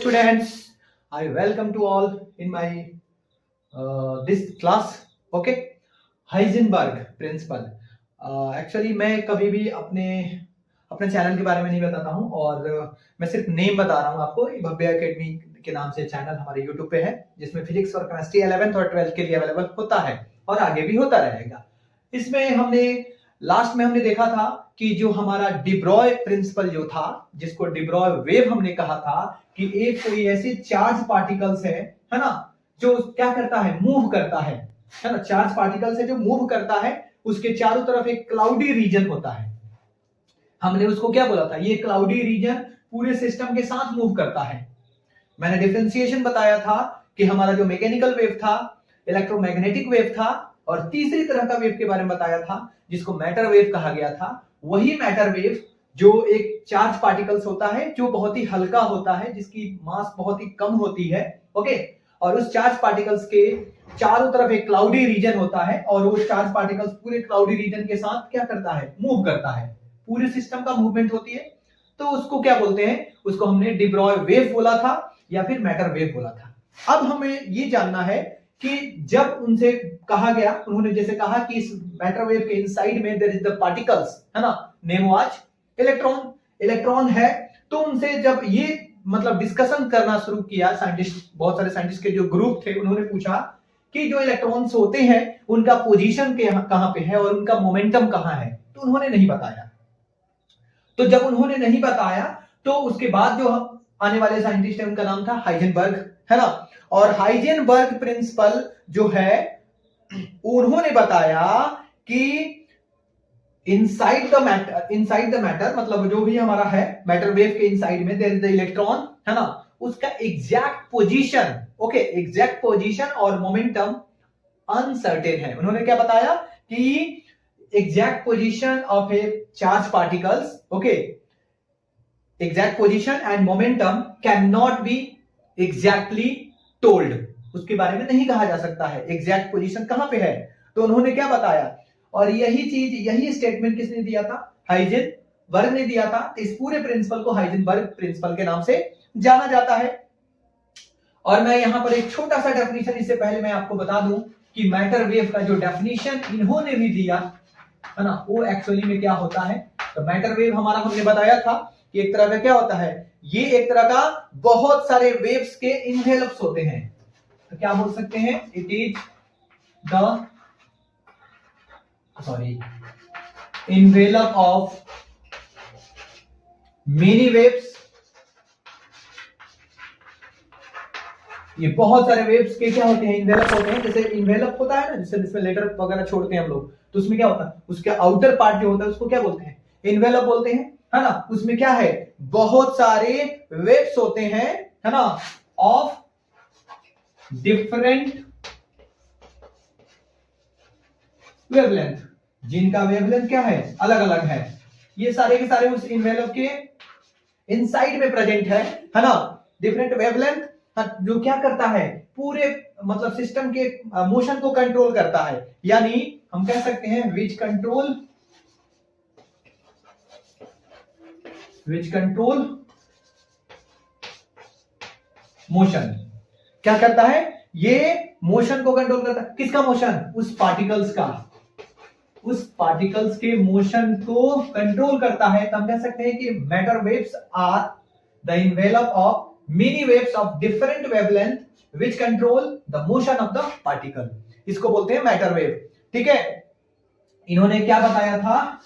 students, I welcome to all in my this class. Okay, Heisenberg principle. Actually मैं कभी भी अपने channel के बारे में नहीं बताता हूं और मैं सिर्फ नेम बता रहा हूं आपको. भव्य एकेडमी के नाम से चैनल हमारे यूट्यूब पे है जिसमें फिजिक्स और केमिस्ट्री 11th और 12th के लिए अवेलेबल होता है और आगे भी होता रहेगा. इसमें हमने लास्ट में हमने देखा था कि जो हमारा डिब्रॉय प्रिंसिपल जो था, जिसको डिब्रॉय वेव हमने कहा था, कि एक कोई ऐसे चार्ज पार्टिकल्स है ना, जो क्या करता है, मूव करता है ना. चार्ज पार्टिकल्स है जो मूव करता है, उसके चारों तरफ एक क्लाउडी रीजन होता है. हमने उसको क्या बोला था, ये क्लाउडी रीजन पूरे सिस्टम के साथ मूव करता है. मैंने डिफरेंशिएशन बताया था कि हमारा जो मैकेनिकल वेव था, इलेक्ट्रोमैग्नेटिक वेव था, और तीसरी तरह का वेव के बारे में बताया था जिसको मैटर वेव कहा गया था. वही मैटर वेव जो एक चार्ज पार्टिकल्स होता है जो बहुत ही हल्का होता है, जिसकी मास बहुत ही कम होती है. ओके, और उस चार्ज पार्टिकल्स के चारों तरफ एक क्लाउडी रीजन होता है और वो चार्ज पार्टिकल्स पूरे क्लाउडी रीजन के साथ क्या करता है, मूव करता है. पूरे सिस्टम का मूवमेंट होती है. तो उसको क्या बोलते हैं, उसको हमने डिब्रॉय वेव बोला था या फिर मैटर वेव बोला था. अब हमें ये जानना है कि जब उनसे कहा गया, उन्होंने जैसे कहा कि इस मैटर वेव के इनसाइड में देयर इज द पार्टिकल्स, है ना, नेम वाज इलेक्ट्रॉन है. तो उनसे जब ये मतलब डिस्कशन करना शुरू किया साइंटिस्ट, बहुत सारे साइंटिस्ट के जो ग्रुप थे, उन्होंने पूछा कि जो इलेक्ट्रॉन्स होते हैं उनका पोजीशन कहां पे है और उनका मोमेंटम कहां है. तो उन्होंने नहीं बताया. तो जब उन्होंने नहीं बताया तो उसके बाद जो आने वाले साइंटिस्ट है उनका नाम था हाइजेनबर्ग, है ना. और हाइजेनबर्ग प्रिंसिपल जो है, उन्होंने बताया कि इनसाइड द मैटर मतलब जो भी हमारा है मैटर वेव के इनसाइड में देयर इज द इलेक्ट्रॉन, है ना, उसका exact position, okay, exact position और मोमेंटम अनसर्टेन है. उन्होंने क्या बताया कि exact position of A charge particles, okay, exact position and momentum can not be exactly told. उसके बारे में नहीं कहा जा सकता है एग्जैक्ट पोजीशन कहां पे है. तो उन्होंने क्या बताया, और यही स्टेटमेंट किसने दिया था, हाइजेनबर्ग ने दिया था. इस पूरे प्रिंसिपल को हाइजेनबर्ग प्रिंसिपल के नाम से जाना जाता है. और मैं यहां पर एक छोटा सा डेफिनेशन, इससे पहले मैं आपको बता दूं कि मैटर वेव का जो डेफिनेशन इन्होंने भी दिया है ना, वो एक्चुअली में क्या होता है. तो मैटर वेव हमारा हमने बताया था कि एक तरह का क्या होता है, ये एक तरह का बहुत सारे वेव्स के इनवेलप्स होते हैं. तो क्या बोल सकते हैं, it is the envelope of many waves. ये बहुत सारे वेव्स के क्या होते हैं, इन्वेलप होते हैं. जैसे इन्वेलप होता है ना, जैसे जिसमें लेटर वगैरह छोड़ते हैं हम लोग, तो उसमें क्या होता है, उसके आउटर पार्ट जो होता है उसको क्या बोलते हैं, इन्वेलप बोलते हैं, है ना. उसमें क्या है, बहुत सारे वेव्स होते हैं, है ना, ऑफ डिफरेंट वेवलेंथ, जिनका वेवलेंथ क्या है, अलग अलग है. ये सारे के सारे उस इन्वेलप के इनसाइड में प्रेजेंट है ना. डिफरेंट वेवलेंथ जो क्या करता है, पूरे मतलब सिस्टम के मोशन को कंट्रोल करता है. यानी हम कह सकते हैं विच कंट्रोल मोशन. क्या करता है, ये मोशन को कंट्रोल करता है. किसका मोशन, उस पार्टिकल्स के मोशन को कंट्रोल करता है. तो हम कह सकते हैं कि matter waves are the envelope of many waves of different wavelength which control the motion of the particle. इसको बोलते हैं मैटर वेव. ठीक है. इन्होंने क्या बताया था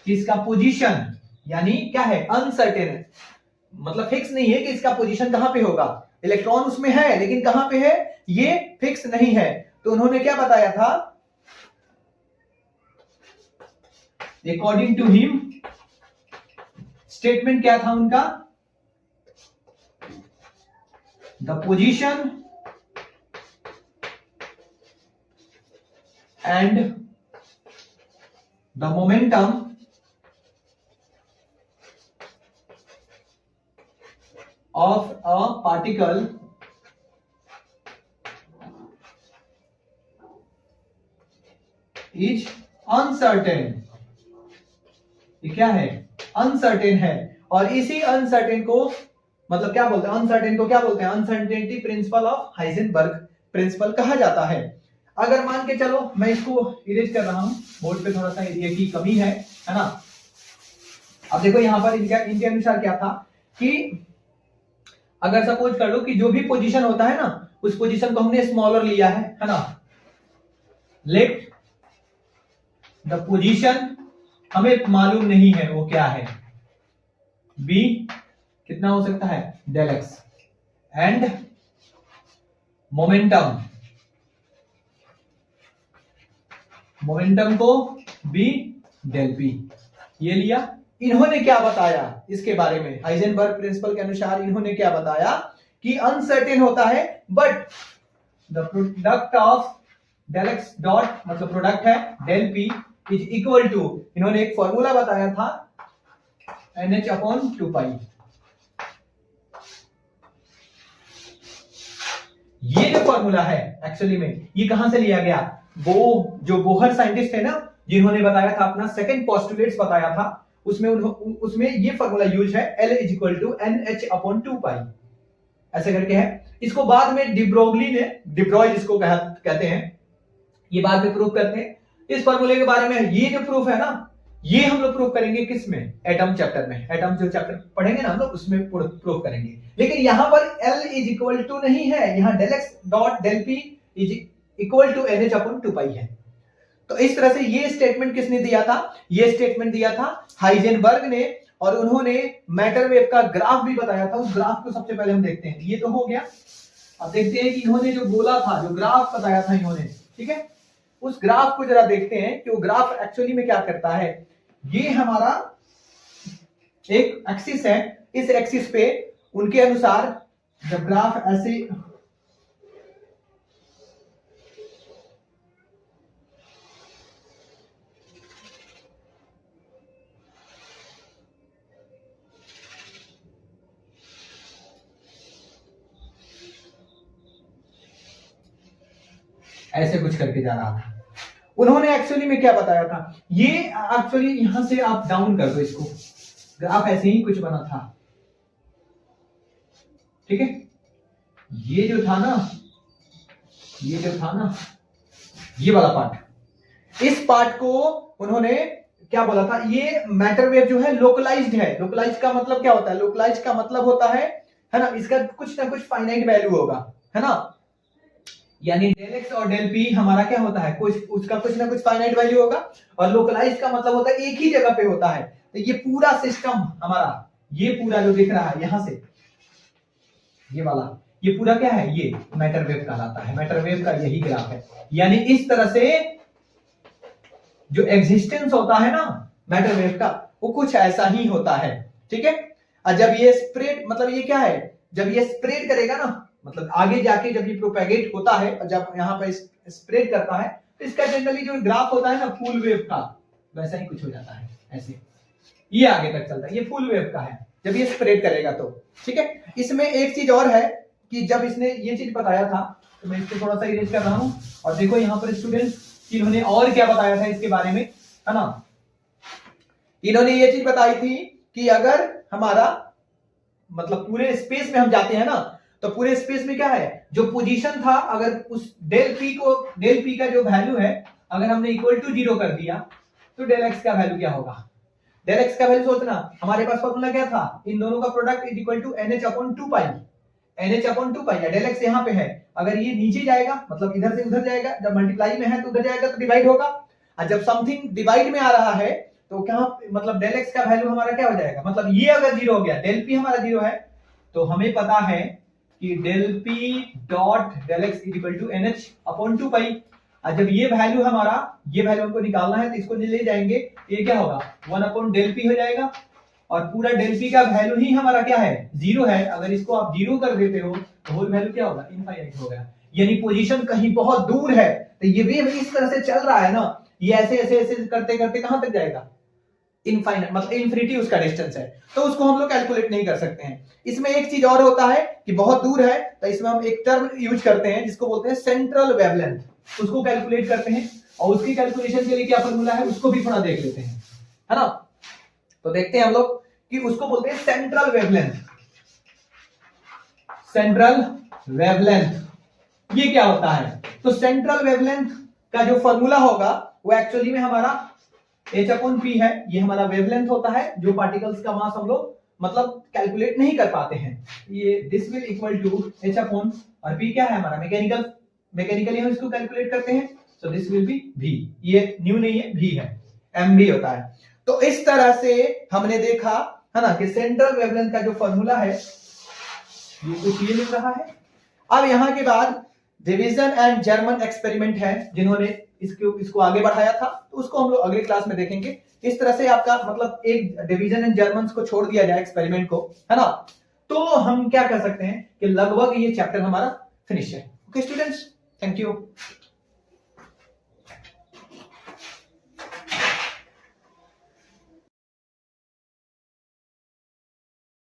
कि इसका पोजीशन यानी क्या है, अनसर्टेन है, मतलब फिक्स नहीं है कि इसका पोजीशन कहां पे होगा. इलेक्ट्रॉन उसमें है लेकिन कहां पे है ये फिक्स नहीं है. तो उन्होंने क्या बताया था, अकॉर्डिंग टू हिम, स्टेटमेंट क्या था उनका, the position and the momentum of a particle is uncertain. ये क्या है, अनसर्टेन है. और इसी अनसर्टेन को मतलब क्या बोलते हैं, अनसर्टेन को क्या बोलते हैं, uncertainty principle of Heisenberg principle कहा जाता है। अगर मान के चलो मैं इसको इरेज कर रहा हूं, बोर्ड पे थोड़ा सा एरिया की कमी है ना। अब देखो यहां पर इनके अनुसार क्या था कि अगर सपोज कर लो कि जो भी पोजीशन होता है ना, उस पोजीशन को हमने स्मॉलर लिया है ना। लेट द पोजीशन हमें मालूम नहीं है वो क्या है, बी कितना हो सकता है, डेल एक्स, एंड मोमेंटम को बी डेल पी, ये लिया। इन्होंने क्या बताया इसके बारे में, हाइजेनबर्ग प्रिंसिपल के अनुसार इन्होंने क्या बताया कि अनसर्टेन होता है, but the product of del x dot मतलब प्रोडक्ट है del p is equal to, इन्होंने एक फॉर्मूला बताया था NH अपॉन 2 पाई। ये जो फॉर्मूला है एक्चुअली में ये कहां से लिया गया, वो जो बोहर साइंटिस्ट है ना, जिन्होंने बताया था अपना सेकंड पोस्टुलेट्स बताया था, उसमें ये फॉर्मूला यूज है, L is equal to NH upon 2 pi ऐसे करके है। इसको बाद में डिब्रोगली ने, डिब्रॉय जिसको कहते हैं, ये बाद में प्रूव करते हैं इस फॉर्मूले के बारे में। ये जो प्रूफ है ना, ये हम लोग प्रूव करेंगे किसमें, एटम चैप्टर में, एटम जो चैप्टर पढ़ेंगे ना हम लोग उसमें प्रूव करेंगे। लेकिन यहां पर L इज इक्वल टू नहीं है, यहां del x dot del p is equal to NH upon 2 pi है। तो इस तरह से ये स्टेटमेंट किसने दिया था, ये स्टेटमेंट दिया था हाइजेनबर्ग ने, और उन्होंने मैटर वेव का ग्राफ भी बताया था। उस ग्राफ को सबसे पहले हम देखते हैं, ये तो हो गया। अब देखते हैं कि इन्होंने जो बोला था, जो ग्राफ बताया था इन्होंने, ठीक है, उस ग्राफ को जरा देखते हैं कि वो ग्राफ एक्चुअली में क्या करता है। ये हमारा एक एक्सिस है, इस एक्सिस पे उनके अनुसार जब ग्राफ ऐसे ऐसे कुछ करके जा रहा था। उन्होंने एक्चुअली में क्या बताया था, ये एक्चुअली यहां से आप डाउन कर दो इसको, ग्राफ ऐसे ही कुछ बना था, ठीक है। ये जो था ना, ये वाला पार्ट, इस पार्ट को उन्होंने क्या बोला था, ये मैटर वेव जो है लोकलाइज्ड है। लोकलाइज्ड का मतलब क्या होता है, लोकलाइज्ड का मतलब होता है ना, इसका कुछ ना कुछ फाइनाइट वैल्यू होगा, है ना। यानी डेल एक्स और डेल पी हमारा क्या होता है, उसका कुछ ना कुछ फाइनाइट वैल्यू होगा, और लोकलाइज्ड का मतलब होता है एक ही जगह पे होता है। तो ये पूरा सिस्टम हमारा, ये पूरा जो दिख रहा है यहां से, ये वाला, ये पूरा क्या है, ये मैटर वेव कहलाता है। मैटर वेव का यही ग्राफ है। यानी इस तरह से जो एग्जिस्टेंस होता है ना मैटर वेव का, वो कुछ ऐसा ही होता है, ठीक है। और जब ये स्प्रेड, मतलब ये क्या है, जब ये स्प्रेड करेगा ना, मतलब आगे जाके जब ये प्रोपेगेट होता है और जब यहाँ पे स्प्रेड करता है, तो इसका जनरली जो ग्राफ होता है ना फुल वेव का, वैसा ही कुछ हो जाता है ऐसे, ये आगे तक चलता है। ये फुल वेव का है जब ये स्प्रेड करेगा तो, ठीक है। इसमें एक चीज और है कि जब इसने ये चीज बताया था, तो मैं इसको थोड़ा सा इरेज कर रहा हूं, और देखो यहाँ पर स्टूडेंट्स इन्होंने और क्या बताया था इसके बारे में, है ना। इन्होंने ये चीज बताई थी कि अगर हमारा मतलब पूरे स्पेस में हम जाते हैं ना, तो पूरे स्पेस में क्या है, जो पोजीशन था, अगर उस डेल पी का जो वैल्यू है अगर हमने इक्वल टू 0 कर दिया, तो डेल एक्स का वैल्यू क्या होगा। डेल एक्स का वैल्यू सोचना, हमारे पास फॉर्मूला क्या था, इन दोनों का product is equal to NH upon 2 pi. NH upon 2 pi, del x यहाँ पे है, अगर ये नीचे जाएगा मतलब इधर से उधर जाएगा, जब मल्टीप्लाई में है तो उधर जाएगा तो डिवाइड होगा, और जब समथिंग डिवाइड में आ रहा है तो क्या मतलब डेल एक्स का वैल्यू हमारा क्या हो जाएगा, मतलब ये अगर 0 हो गया, डेल पी हमारा 0 है, तो हमें पता है कि del p dot del x is equal to NH upon 2 pi. और जब ये वैल्यू हमारा, ये वैल्यू हमको निकालना है, तो इसको ले जाएंगे, ये क्या होगा 1 अपॉन डेल पी हो जाएगा, और पूरा डेल पी का वैल्यू ही हमारा क्या है 0 है। अगर इसको आप 0 कर देते हो तो होल वैल्यू क्या होगा, इनफाइनाइट होगा। यानी पोजीशन कहीं बहुत दूर है, तो ये वेव इस तरह से चल रहा है ना, ये ऐसे ऐसे ऐसे करते करते कहां तक जाएगा, इनफाइनाइट, मतलब इन्फिनिटी उसका डिस्टेंस है, तो उसको हम लोग कैलकुलेट नहीं कर सकते हैं। इसमें एक चीज और होता है कि बहुत दूर है, तो इसमें हम एक टर्म यूज करते हैं जिसको बोलते हैं सेंट्रल वेवलेंथ, उसको कैलकुलेट करते हैं, और उसकी कैलकुलेशन के लिए क्या फॉर्मूला है उसको भी थोड़ा देख लेते हैं, है ना। तो देखते हैं हम लोग कि उसको बोलते हैं सेंट्रल वेवलेंथ। सेंट्रल वेवलेंथ, ये क्या होता है? तो सेंट्रल वेवलेंथ का जो फॉर्मूला होगा वो एक्चुअली में हमारा h/p है। ये हमारा वेवलेंथ होता है, जो पार्टिकल्स का मास हम लोग मतलब कैलकुलेट नहीं कर पाते हैं। ये this will equal to h और p क्या है हमारा मैकेनिकली हम इसको कैलकुलेट करते हैं, so this will be v। ये न्यू नहीं है, v है, mv होता है। तो इस तरह से हमने देखा है ना कि सेंट्रल वेवलेंथ का जो फॉर्मूला है ये कुछ ये मिल रहा है। अब यहां के बाद डिवीजन एंड जर्मन एक्सपेरिमेंट है, जिन्होंने इसको आगे बढ़ाया था, तो उसको हम लोग अगली क्लास में देखेंगे। इस तरह से आपका मतलब एक डिवीजन एंड जर्मन को छोड़ दिया जाए एक्सपेरिमेंट को, है ना, तो हम क्या कर सकते हैं कि लगभग ये चैप्टर हमारा फिनिश है। Okay students, thank you.